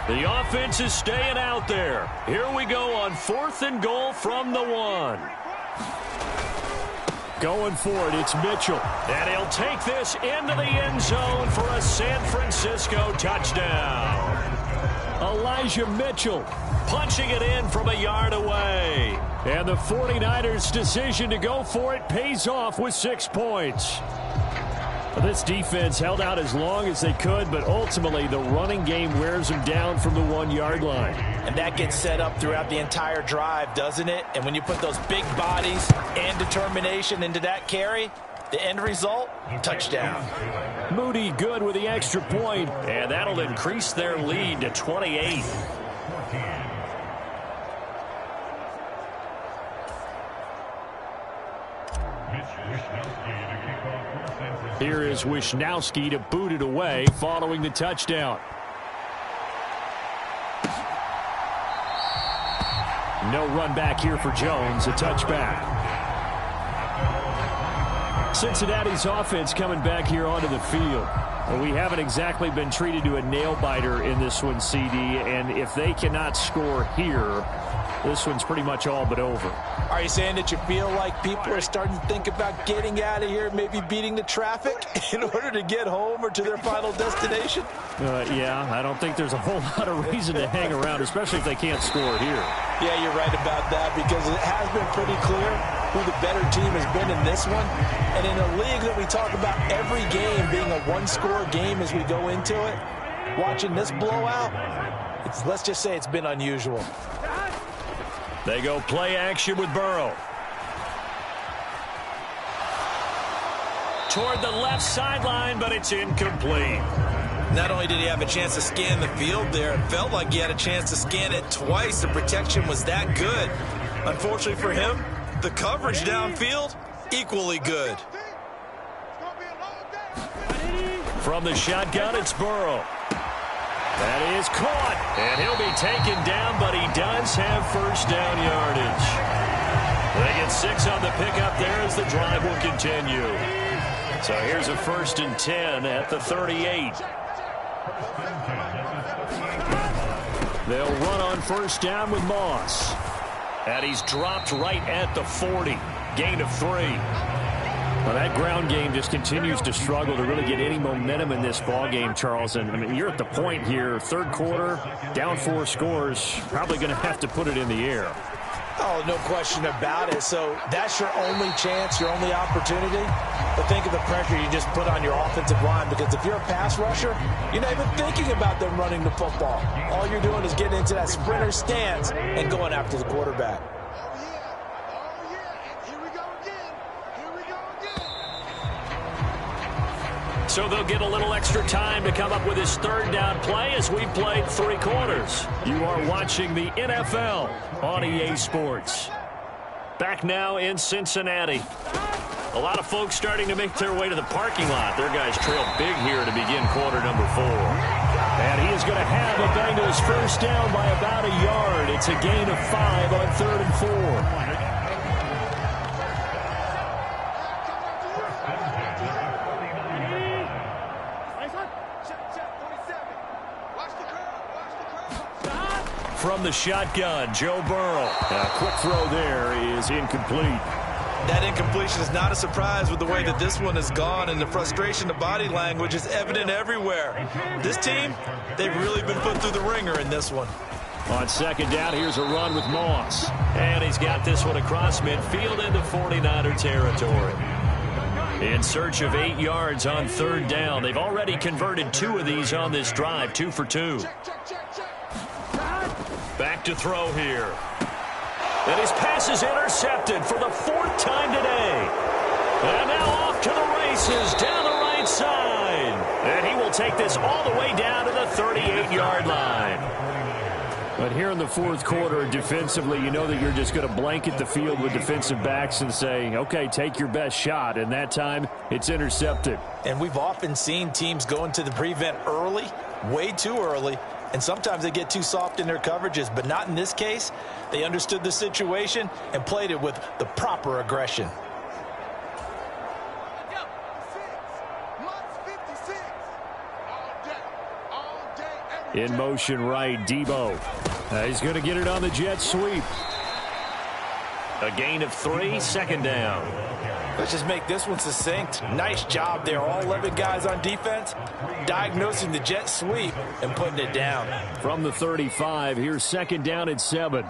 The offense is staying out there. Here we go on 4th and goal from the 1. Going for it, it's Mitchell. And he'll take this into the end zone for a San Francisco touchdown. Elijah Mitchell punching it in from a yard away. And the 49ers' decision to go for it pays off with 6 points. This defense held out as long as they could, but ultimately the running game wears them down from the 1-yard line. And that gets set up throughout the entire drive, doesn't it? And when you put those big bodies and determination into that carry, the end result, touchdown. Moody good with the extra point. And that'll increase their lead to 28. Here is Wisnowski to boot it away following the touchdown. No run back here for Jones, a touchback. Cincinnati's offense coming back here onto the field. Well, we haven't exactly been treated to a nail-biter in this one, CD, and if they cannot score here, this one's pretty much all but over. Are you saying that you feel like people are starting to think about getting out of here, maybe beating the traffic in order to get home or to their final destination? Yeah, I don't think there's a whole lot of reason to hang around, especially if they can't score here. Yeah, you're right about that, because it has been pretty clear who the better team has been in this one. And in a league that we talk about every game being a one-score game as we go into it, watching this blowout, let's just say it's been unusual. They go play action with Burrow. Toward the left sideline, but it's incomplete. Not only did he have a chance to scan the field there, it felt like he had a chance to scan it twice. The protection was that good. Unfortunately for him, the coverage downfield, equally good. From the shotgun, it's Burrow. That is caught, and he'll be taken down, but he does have first down yardage. They get 6 on the pickup there as the drive will continue. So here's a 1st and 10 at the 38. They'll run on first down with Moss. And he's dropped right at the 40. Gain of 3. Well, that ground game just continues to struggle to really get any momentum in this ball game, Charles. And I mean, you're at the point here, 3rd quarter, down 4 scores, probably going to have to put it in the air. Oh, no question about it. So that's your only chance, your only opportunity. But think of the pressure you just put on your offensive line, because if you're a pass rusher, you're not even thinking about them running the football. All you're doing is getting into that sprinter stance and going after the quarterback. So they'll get a little extra time to come up with his 3rd down play as we played 3 quarters. You are watching the NFL on EA Sports. Back now in Cincinnati. A lot of folks starting to make their way to the parking lot. Their guys trail big here to begin quarter number 4. And he is going to have the Bengals first down by about a yard. It's a gain of 5 on 3rd and 4. From the shotgun, Joe Burrow. A quick throw there is incomplete. That incompletion is not a surprise with the way that this one has gone, and the frustration, the body language is evident everywhere. This team, they've really been put through the ringer in this one. On 2nd down, here's a run with Moss. And he's got this one across midfield into 49er territory. In search of 8 yards on 3rd down. They've already converted 2 of these on this drive, 2 for 2. Back to throw here. And his pass is intercepted for the 4th time today. And now off to the races down the right side. And he will take this all the way down to the 38-yard line. But here in the 4th quarter, defensively, you know that you're just going to blanket the field with defensive backs and say, okay, take your best shot. And that time, it's intercepted. And we've often seen teams go into the prevent early, way too early, and sometimes they get too soft in their coverages, but not in this case. They understood the situation and played it with the proper aggression. In motion right, Debo. He's going to get it on the jet sweep. A gain of 3, second down. Let's just make this one succinct. Nice job there. All 11 guys on defense diagnosing the jet sweep and putting it down. From the 35, here's second down and 7.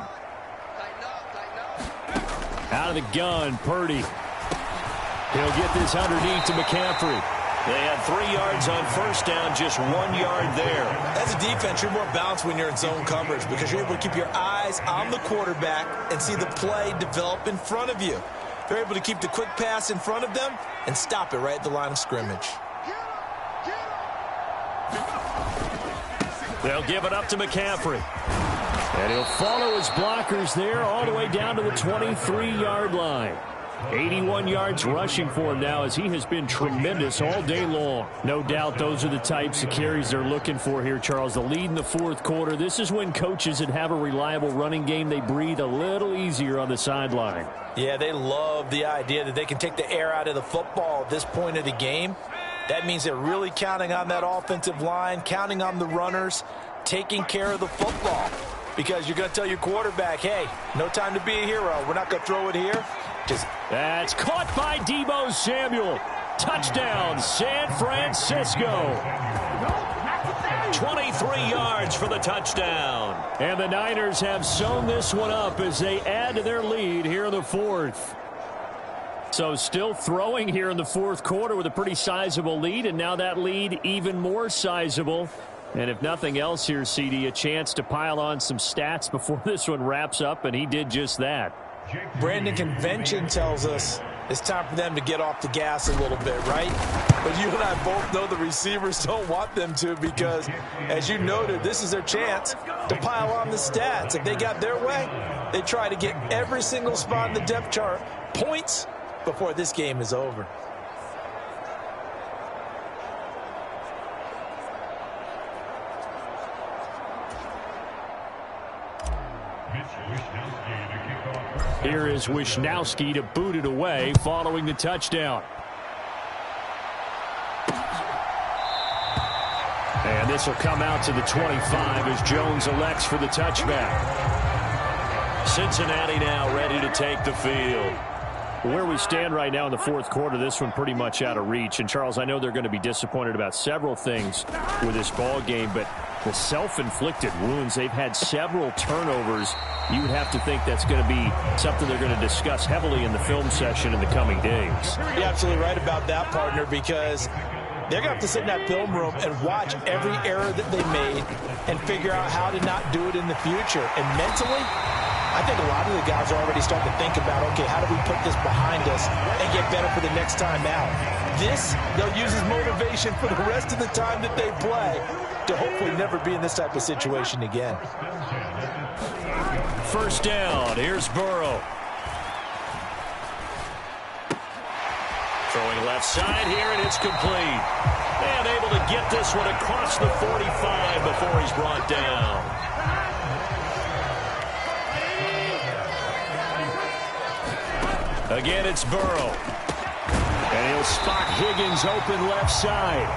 Out of the gun, Purdy. He'll get this underneath to McCaffrey. They had 3 yards on first down, just 1 yard there. As a defense, you're more balanced when you're in zone coverage because you're able to keep your eyes on the quarterback and see the play develop in front of you. They're able to keep the quick pass in front of them and stop it right at the line of scrimmage. They'll give it up to McCaffrey. And he'll follow his blockers there all the way down to the 23-yard line. 81 yards rushing for him now as he has been tremendous all day long. No doubt those are the types of carries they're looking for here, Charles. The lead in the fourth quarter. This is when coaches that have a reliable running game, they breathe a little easier on the sideline. Yeah, they love the idea that they can take the air out of the football at this point of the game. That means they're really counting on that offensive line, counting on the runners, taking care of the football. Because you're going to tell your quarterback, hey, no time to be a hero. We're not going to throw it here. That's caught by Debo Samuel. Touchdown, San Francisco. 23 yards for the touchdown. And the Niners have sewn this one up as they add to their lead here in the fourth. So still throwing here in the fourth quarter with a pretty sizable lead, and now that lead even more sizable. And if nothing else here, CD, a chance to pile on some stats before this one wraps up, and he did just that. Brandon, convention tells us it's time for them to get off the gas a little bit, right? But you and I both know the receivers don't want them to because, as you noted, this is their chance to pile on the stats. If they got their way, they try to get every single spot in the depth chart points before this game is over. Here is Wisnowski to boot it away following the touchdown. And this will come out to the 25 as Jones elects for the touchback. Cincinnati now ready to take the field. Where we stand right now in the fourth quarter, this one pretty much out of reach. And, Charles, I know they're going to be disappointed about several things with this ball game, but the self-inflicted wounds, they've had several turnovers. You would have to think that's going to be something they're going to discuss heavily in the film session in the coming days. You're absolutely right about that, partner, because they're going to have to sit in that film room and watch every error that they made and figure out how to not do it in the future. And mentally, I think a lot of the guys are already starting to think about, okay, how do we put this behind us and get better for the next time out? This, they'll use as motivation for the rest of the time that they play to hopefully never be in this type of situation again. First down, here's Burrow. Throwing left side here, and it's complete. And able to get this one across the 45 before he's brought down. Again, it's Burrow. And he'll spot Higgins open left side.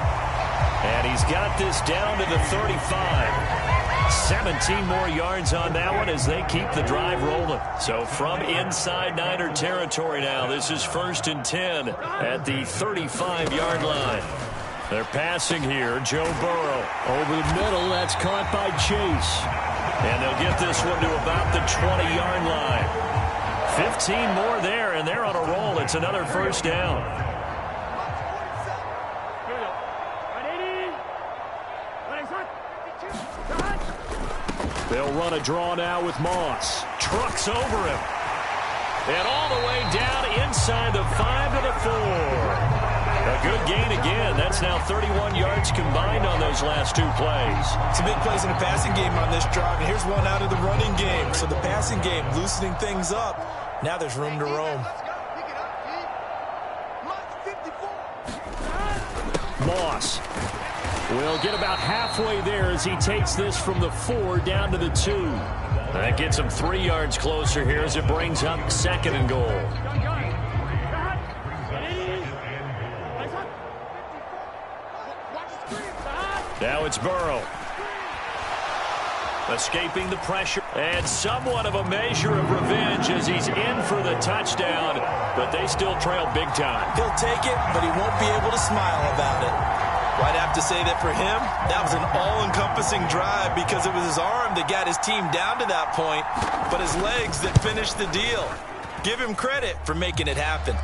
And he's got this down to the 35. 17 more yards on that one as they keep the drive rolling. So from inside Niner territory now, this is 1st and 10 at the 35-yard line. They're passing here. Joe Burrow. Over the middle, that's caught by Chase. And they'll get this one to about the 20-yard line. 15 more there, and they're on a roll. It's another first down. They'll run a draw now with Moss. Trucks over him. And all the way down inside the 5 to the 4. A good gain again. That's now 31 yards combined on those last 2 plays. Some big plays in the passing game on this drive, and here's one out of the running game. So the passing game loosening things up. Now there's room to roam. Moss. We'll get about halfway there as he takes this from the 4 down to the 2. That gets him 3 yards closer here as it brings up 2nd and goal. Now it's Burrow. Escaping the pressure. And somewhat of a measure of revenge as he's in for the touchdown. But they still trail big time. He'll take it, but he won't be able to smile about it. Well, I'd have to say that for him, that was an all-encompassing drive because it was his arm that got his team down to that point, but his legs that finished the deal. Give him credit for making it happen.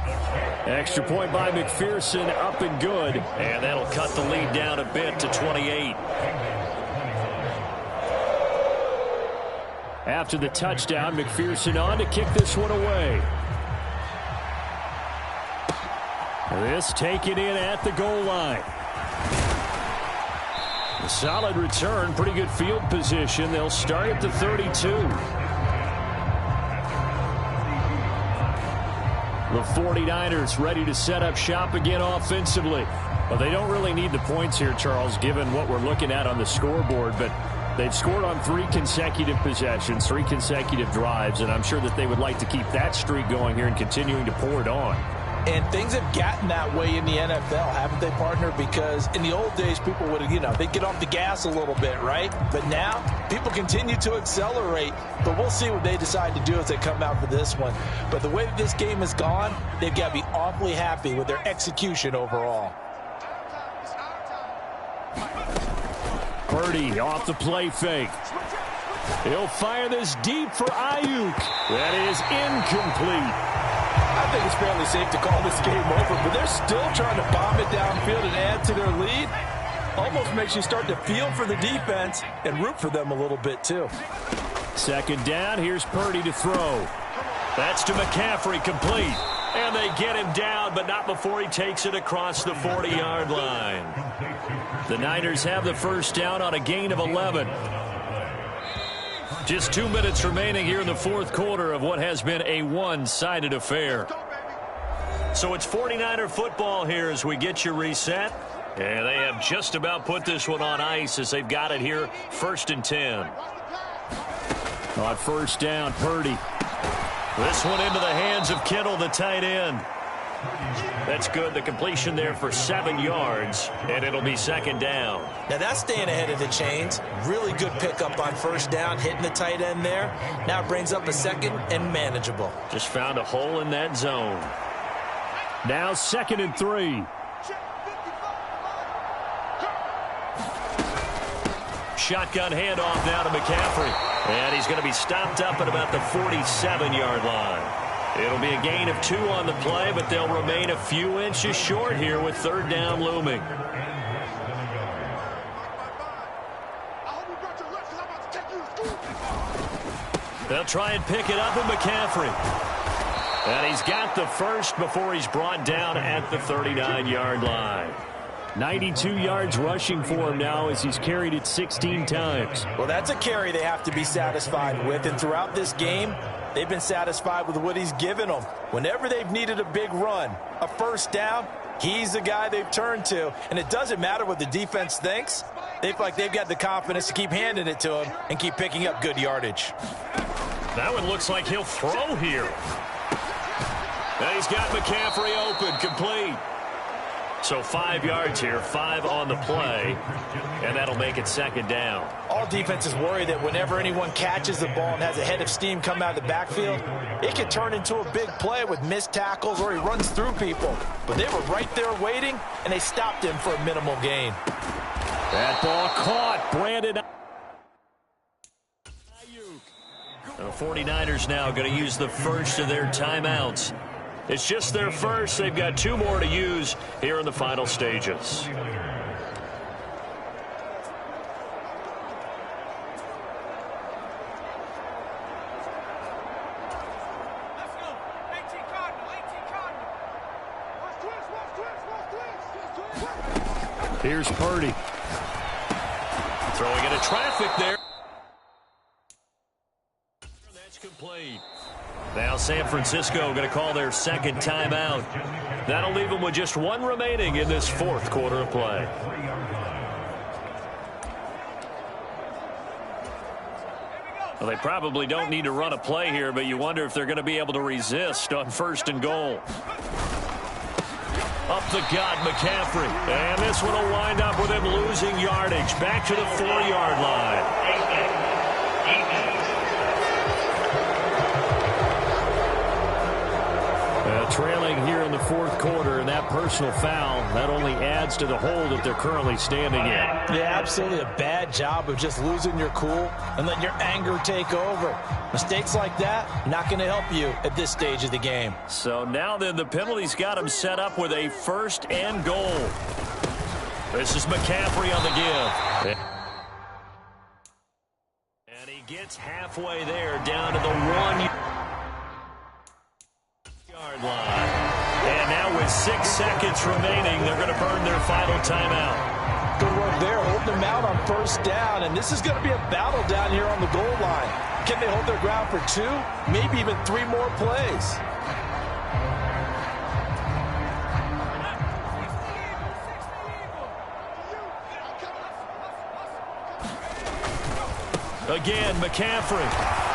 Extra point by McPherson, up and good. And that'll cut the lead down a bit to 28. After the touchdown, McPherson on to kick this one away. This taken in at the goal line. A solid return, pretty good field position. They'll start at the 32. The 49ers ready to set up shop again offensively. Well, they don't really need the points here, Charles, given what we're looking at on the scoreboard, but they've scored on 3 consecutive possessions, 3 consecutive drives, and I'm sure that they would like to keep that streak going here and continuing to pour it on. And things have gotten that way in the NFL, haven't they, partner? Because in the old days, people would, they'd get off the gas a little bit, right? But now, people continue to accelerate. But we'll see what they decide to do as they come out for this one. But the way that this game has gone, they've got to be awfully happy with their execution overall. Purdy off the play fake. He'll fire this deep for Ayuk. That is incomplete. I think it's fairly safe to call this game over, but they're still trying to bomb it downfield and add to their lead. Almost makes you start to feel for the defense and root for them a little bit, too. 2nd down, here's Purdy to throw. That's to McCaffrey, complete. And they get him down, but not before he takes it across the 40-yard line. The Niners have the first down on a gain of 11. Just 2 minutes remaining here in the 4th quarter of what has been a one-sided affair. So it's 49er football here as we get you reset. And they have just about put this one on ice as they've got it here 1st and 10. On 1st down, Purdy. This one into the hands of Kittle, the tight end. That's good. The completion there for 7 yards, and it'll be 2nd down. Now that's staying ahead of the chains. Really good pickup on 1st down, hitting the tight end there. Now it brings up a 2nd and manageable. Just found a hole in that zone. Now 2nd and 3. Shotgun handoff now to McCaffrey. And he's going to be stopped up at about the 47-yard line. It'll be a gain of 2 on the play, but they'll remain a few inches short here with 3rd down looming. They'll try and pick it up with McCaffrey. And he's got the first before he's brought down at the 39-yard line. 92 yards rushing for him now as he's carried it 16 times. Well, that's a carry they have to be satisfied with. And throughout this game, they've been satisfied with what he's given them. Whenever they've needed a big run, a 1st down, he's the guy they've turned to. And it doesn't matter what the defense thinks. They feel like they've got the confidence to keep handing it to him and keep picking up good yardage. That one looks like he'll throw here. And he's got McCaffrey open, complete. So 5 yards here, 5 on the play, and that'll make it 2nd down. All defenses worry that whenever anyone catches the ball and has a head of steam come out of the backfield, it could turn into a big play with missed tackles or he runs through people. But they were right there waiting, and they stopped him for a minimal gain. That ball caught. Brandon. The 49ers now going to use the first of their timeouts. It's just their first. They've got 2 more to use here in the final stages. Here's Purdy. Throwing into traffic there. That's complete. Now San Francisco going to call their 2nd timeout. That'll leave them with just 1 remaining in this 4th quarter of play. Well, they probably don't need to run a play here, but you wonder if they're going to be able to resist on 1st and goal. Up the gut, McCaffrey. And this one will wind up with him losing yardage. Back to the 4-yard line. Trailing here in the 4th quarter, and that personal foul, that only adds to the hole that they're currently standing in. Yeah, absolutely a bad job of just losing your cool and letting your anger take over. Mistakes like that, not going to help you at this stage of the game. So now then, the penalty's got him set up with a 1st and goal. This is McCaffrey on the give. And he gets halfway there, down to the 1-yard line. And now with 6 seconds remaining, they're going to burn their final timeout. Good work there, holding them out on 1st down, and this is going to be a battle down here on the goal line. Can they hold their ground for 2, maybe even 3 more plays? Again, McCaffrey.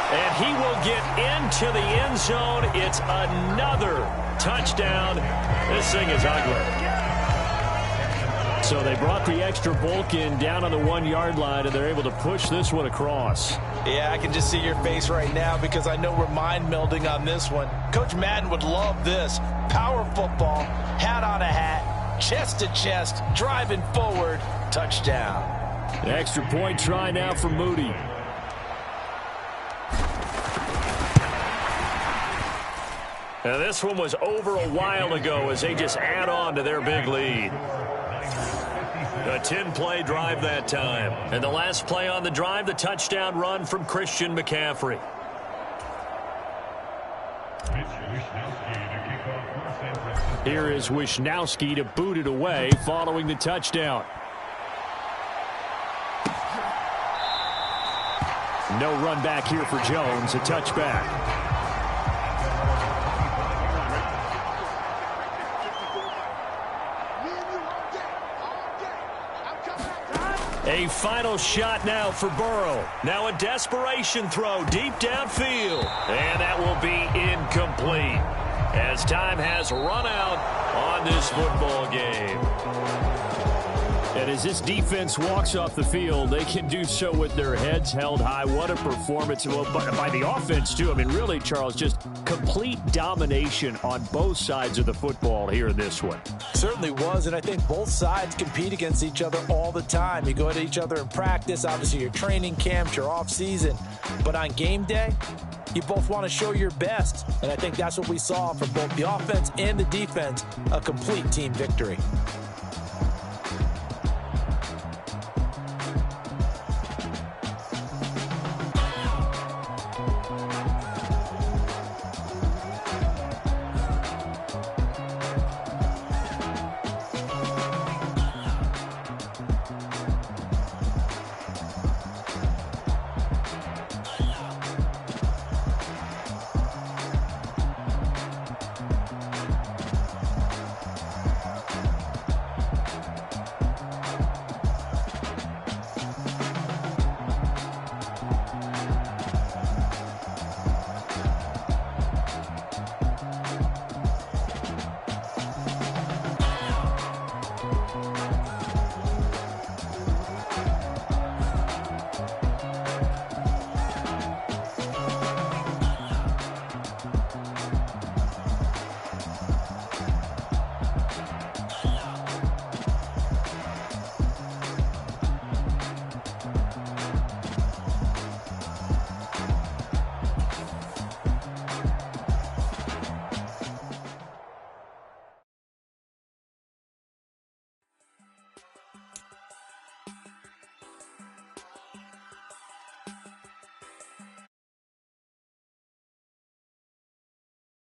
And he will get into the end zone. It's another touchdown. This thing is ugly. So they brought the extra bulk in down on the 1-yard line, and they're able to push this one across. Yeah, I can just see your face right now because I know we're mind melding on this one. Coach Madden would love this. Power football, hat on a hat, chest to chest, driving forward, touchdown. The extra point try now for Moody. Now this one was over a while ago as they just add on to their big lead. A 10-play drive that time. And the last play on the drive, the touchdown run from Christian McCaffrey. Here is Wisnowski to boot it away following the touchdown. No run back here for Jones, a touchback. A final shot now for Burrow. Now a desperation throw deep downfield. And that will be incomplete as time has run out on this football game. And as this defense walks off the field, they can do so with their heads held high. What a performance by the offense, too. I mean, really, Charles, just complete domination on both sides of the football here in this one. Certainly was, and I think both sides compete against each other all the time. You go at each other in practice, obviously your training camps, your off-season. But on game day, you both want to show your best. And I think that's what we saw from both the offense and the defense, a complete team victory.